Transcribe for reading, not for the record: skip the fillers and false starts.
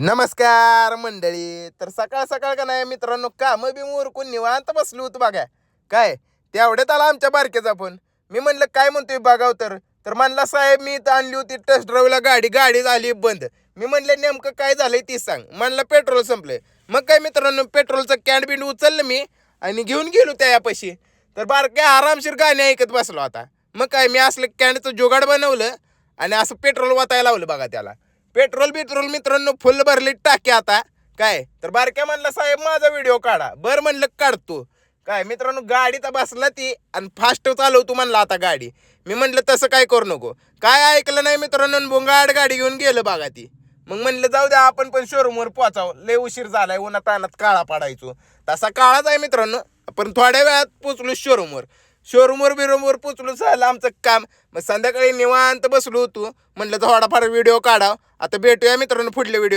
नमस्कार मंडळी. तर सकाळ सकाळ का नाही मित्रांनो, काम बिम उरकून निवांत बसलो होतो बघा. काय तेवढ्यात आला आमच्या बारकेचा फोन. मी म्हणलं काय म्हणतोय बघाव तर म्हणला साहेब मी इथं आणली होती टेस्ट ड्राईव्हला गाडी झाली बंद. मी म्हणलं नेमकं काय झालंय ती सांग. म्हणलं पेट्रोल संपलंय. मग काय मित्रांनो, पेट्रोलचं कॅन बिंड उचललं मी आणि घेऊन गेलो त्यापाशी. तर बारक्या आरामशीर गाणी ऐकत बसलो आता. मग काय मी असलं कॅनचं जुगाड बनवलं आणि असं पेट्रोल वाचायला लावलं बघा त्याला. पेट्रोल मित्रांनो फुल भरली टाकी आता. काय तर बारक्या म्हणला साहेब माझा व्हिडिओ काढा. बरं म्हणलं काढतो. काय मित्रांनो, गाडीचा बसला ती आणि फास्ट चालवतो म्हणला आता गाडी. मी म्हणलं तसं काय करू नको. काय ऐकलं नाही मित्रांनो, भोंगाड गाडी घेऊन गेलं बघा ती. मग म्हणलं जाऊ द्या आपण पण शोरूमवर पोचावं. लय उशीर झालाय, उन्हात तानात काळा पाडायचो. तसा काळाच आहे मित्रांनो. पण थोड्या वेळात पोचलो बिरूमवर पोचलो. झालं आमचं काम. मग संध्याकाळी निवांत बसलो होतो. म्हणलं थोडाफार व्हिडिओ काढाव. आता भेटूया मित्रांनो पुढल्या व्हिडिओत.